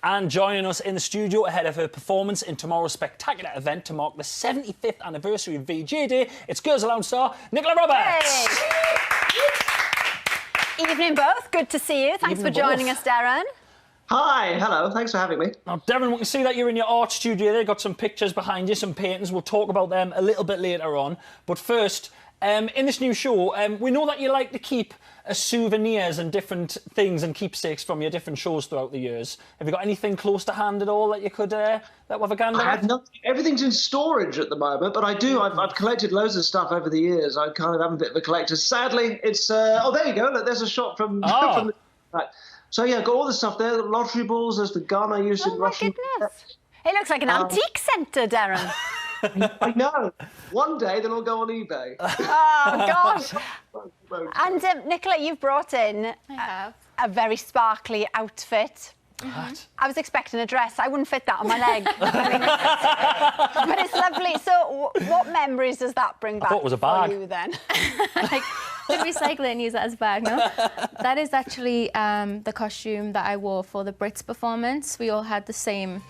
And joining us in the studio ahead of her performance in tomorrow's spectacular event to mark the 75th anniversary of VJ Day, it's Girls Aloud star Nicola Roberts. Hey. Evening both, good to see you. Thanks for joining us, Darren. Hi, hello, thanks for having me. Now, Darren, we can see that you're in your art studio there. Got some pictures behind you, some paintings. We'll talk about them a little bit later on. But first, in this new show, we know that you like to keep souvenirs and different things and keepsakes from your different shows throughout the years. Have you got anything close to hand at all that you could that we'll have a gander at? I have nothing. Everything's in storage at the moment, but I do. I've collected loads of stuff over the years. I kind of am a bit of a collector. Sadly, it's oh, there you go. Look, there's a shot from from the right. So yeah, got all the stuff there. The lottery balls. There's the gun I used in Russian. Goodness. It looks like an antique centre, Darren. I know. One day they'll all go on eBay. Oh, gosh. And Nicola, you've brought in a very sparkly outfit. I was expecting a dress. I wouldn't fit that on my leg. But it's lovely. So what memories does that bring back I thought it was a bag. for you then? Like, to recycle it and use it as a bag, no? That is actually the costume that I wore for the Brits performance. We all had the same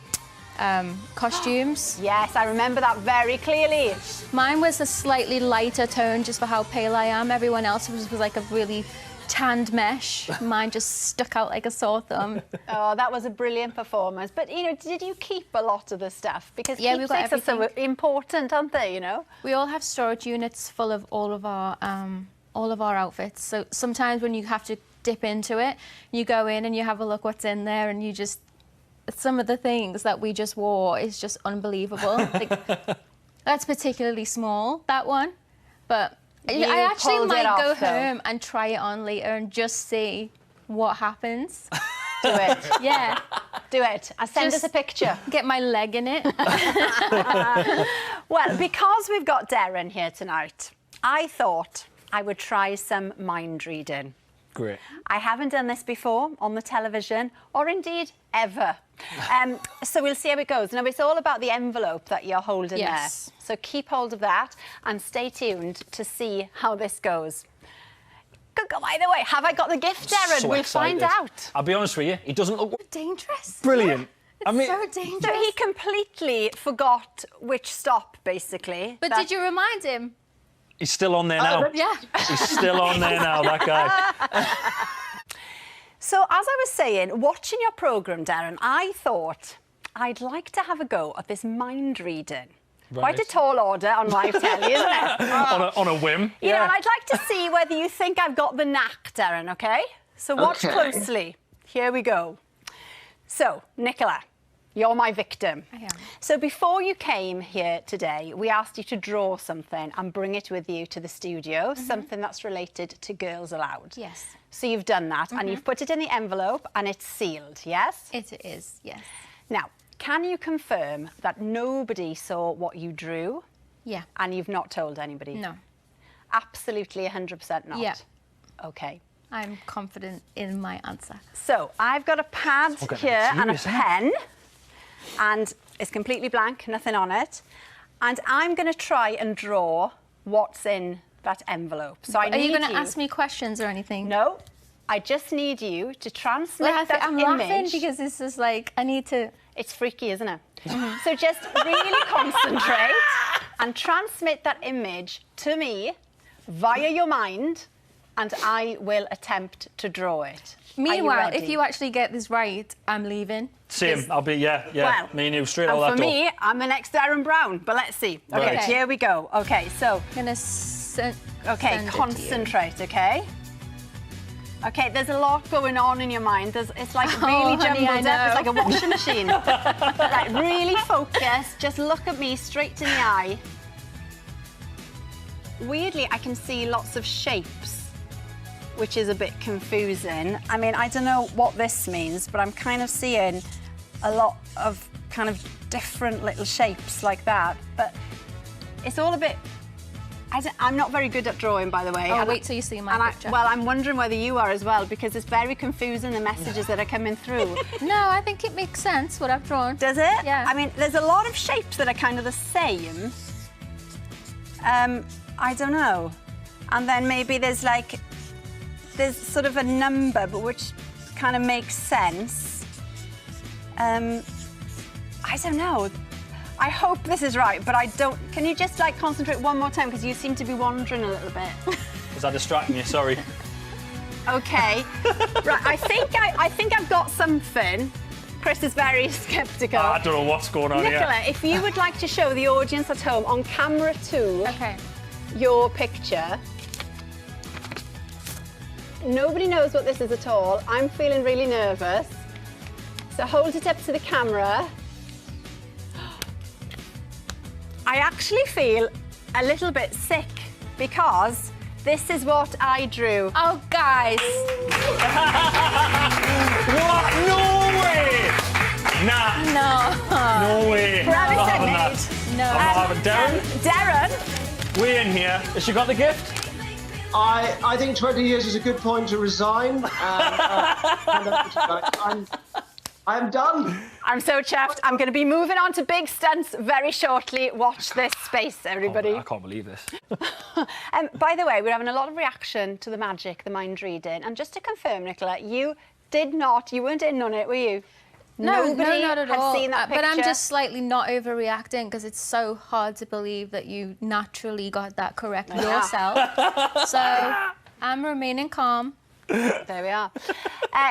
costumes. Yes, I remember that very clearly. Mine was a slightly lighter tone just for how pale I am. Everyone else was like a really tanned mesh. Mine just stuck out like a sore thumb. Oh, that was a brilliant performance. But, you know, did you keep a lot of the stuff? Because keepsakes are so important, aren't they, you know? We all have storage units full of all of our outfits. So sometimes when you have to dip into it, you go in and you have a look what's in there and you just... Some of the things that we just wore is just unbelievable. Like, that's particularly small, that one. But I actually might go home and try it on later and just see what happens. Do it. Yeah. Do it. And send us a picture. Get my leg in it. Well, because we've got Darren here tonight, I thought I would try some mind reading. Great. I haven't done this before on the television, or indeed ever. So we'll see how it goes. Now, it's all about the envelope that you're holding there. So keep hold of that and stay tuned to see how this goes. By the way, have I got the gift, Darren? We'll find out. I'll be honest with you, he doesn't look... Dangerous. Brilliant. I mean, so dangerous. So he completely forgot which stop, basically. But did you remind him? He's still on there now. Yeah. He's still on there now, that guy. So, as I was saying, watching your programme, Darren, I thought I'd like to have a go at this mind reading. Right. Quite a tall order on live telly, isn't it? on a whim. You know, and I'd like to see whether you think I've got the knack, Darren, OK? So watch closely. Here we go. So, Nicola, you're my victim. I am. So before you came here today, we asked you to draw something and bring it with you to the studio, something that's related to Girls Aloud. Yes. So you've done that and you've put it in the envelope and it's sealed, yes? It is, yes. Now, can you confirm that nobody saw what you drew? Yeah. And you've not told anybody? No. Absolutely 100% not? Yeah. OK. I'm confident in my answer. So I've got a pad here and a pen. And it's completely blank, nothing on it. And I'm going to try and draw what's in that envelope. So Are you going to ask me questions or anything? No. I just need you to transmit that I'm image. laughing because this is like, I need to... It's freaky, isn't it? So just really concentrate and transmit that image to me via your mind, and I will attempt to draw it. Meanwhile, if you actually get this right, I'm leaving. Same, I'll be, well, me and you straight out that door. For me, I'm the next Darren Brown, but let's see. Okay, here we go. Okay, so... I'm going to OK, concentrate, OK? OK, there's a lot going on in your mind. It's like really jumbled up. It's like a washing machine. Like, really focus. Just look at me straight in the eye. Weirdly, I can see lots of shapes, which is a bit confusing. I mean, I don't know what this means, but I'm kind of seeing a lot of kind of different little shapes like that. But it's all a bit... I'm not very good at drawing, by the way. Oh, wait till you see my picture. Well, I'm wondering whether you are as well, because it's very confusing, the messages that are coming through. No, I think it makes sense, what I've drawn. Does it? Yeah. I mean, there's a lot of shapes that are kind of the same. I don't know. And then maybe there's sort of a number, but which kind of makes sense. I don't know. I hope this is right, but I don't. Can you just like concentrate one more time because you seem to be wandering a little bit. Was that distracting you? Sorry. Okay. Right. I think I've got something. Chris is very sceptical. I don't know what's going on Nicola, here. if you would like to show the audience at home on camera 2 your picture. Nobody knows what this is at all. I'm feeling really nervous. So hold it up to the camera. I actually feel a little bit sick because this is what I drew. Oh, guys. What? No way! Nah. No. No way. Grab I'm not it, having Nate. that. No. I'm not having Darren, We're in here. Has she got the gift? I think 20 years is a good point to resign. I'm done. I'm so chuffed. I'm going to be moving on to big stunts very shortly. Watch this space, everybody. I can't believe this. By the way, we're having a lot of reaction to the magic, the mind reading. And just to confirm, Nicola, you weren't in on it, were you? No, Nobody not at had all. seen that But I'm picture? just slightly not overreacting because it's so hard to believe that you naturally got that correct yourself. So I'm remaining calm. There we are.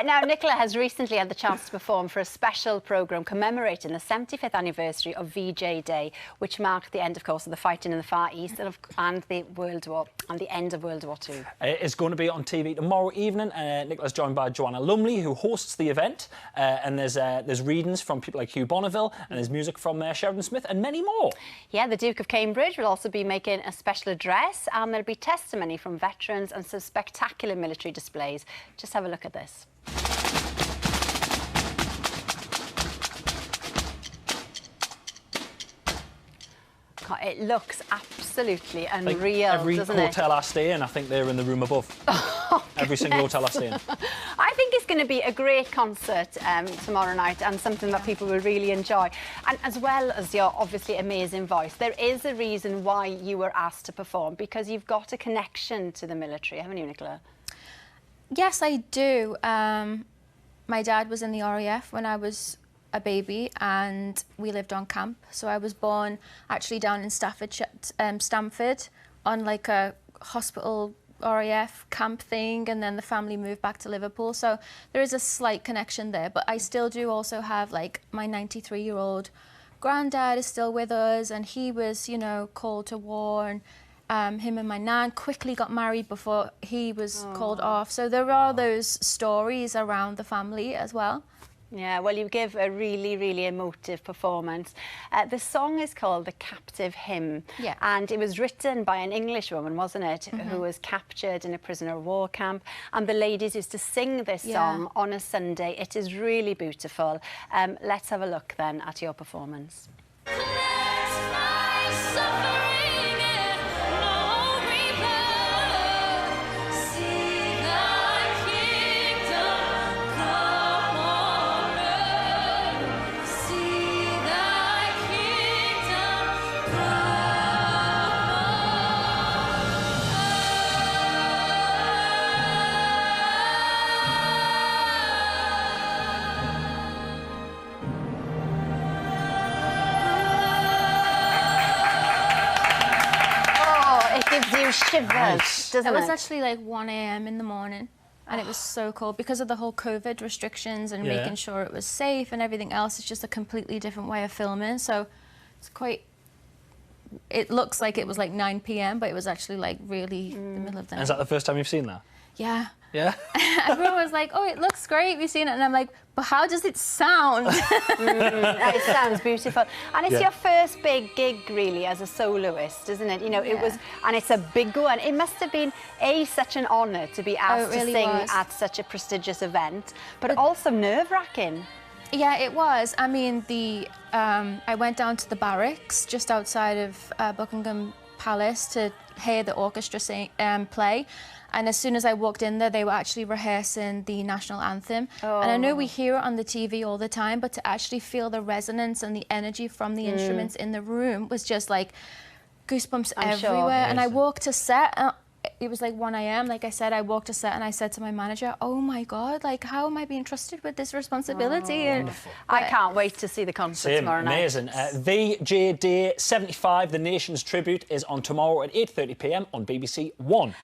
Now, Nicola has recently had the chance to perform for a special programme commemorating the 75th anniversary of VJ Day, which marked the end, of course, of the fighting in the Far East and the end of World War II. It's going to be on TV tomorrow evening. Nicola's joined by Joanna Lumley, who hosts the event. And there's readings from people like Hugh Bonneville, and there's music from Sheridan Smith and many more. Yeah, the Duke of Cambridge will also be making a special address, and there'll be testimony from veterans and some spectacular military displays. Just have a look at this. God, it looks absolutely unreal, Every doesn't hotel it? I stay in, I think they're in the room above. Every single hotel I stay in. I think it's going to be a great concert tomorrow night and something that people will really enjoy. And as well as your obviously amazing voice, there is a reason why you were asked to perform, because you've got a connection to the military, haven't you, Nicola? Yes, I do. My dad was in the RAF when I was a baby and we lived on camp. So I was born actually down in Stamford on like a hospital RAF camp thing, and then the family moved back to Liverpool. So there is a slight connection there, but I still do also have like my 93-year-old granddad is still with us, and he was, you know, called to war, and him and my nan quickly got married before he was called off. So there are those stories around the family as well. Yeah, well, you give a really, really emotive performance. The song is called The Captive Hymn. Yeah. And it was written by an English woman, wasn't it, who was captured in a prisoner of war camp. And the ladies used to sing this song on a Sunday. It is really beautiful. Let's have a look then at your performance. Shivers, doesn't it? It was actually like 1 a.m. in the morning, and it was so cold because of the whole COVID restrictions and making sure it was safe and everything else. It's just a completely different way of filming, so it's quite. It looks like it was like 9 p.m., but it was actually like really the middle of the night. Is that the first time you've seen that? Yeah. Yeah? Everyone was like, "Oh, it looks great. We've seen it," and I'm like, "But how does it sound?" It sounds beautiful, and it's your first big gig, really, as a soloist, isn't it? You know, it was, and it's a big one. It must have been such an honour to be asked to sing at such a prestigious event, but also nerve-wracking. Yeah, it was. I mean, I went down to the barracks just outside of Buckingham Palace to hear the orchestra play. And as soon as I walked in there, they were actually rehearsing the national anthem. And I know we hear it on the TV all the time, but to actually feel the resonance and the energy from the instruments in the room was just like goosebumps everywhere. And I walked to set, it was like 1 a.m. Like I said, I walked to set and I said to my manager, oh my God, like how am I being trusted with this responsibility? And I can't wait to see the concert tomorrow night. Amazing. VJ Day 75, The Nation's Tribute, is on tomorrow at 8:30 p.m. on BBC One.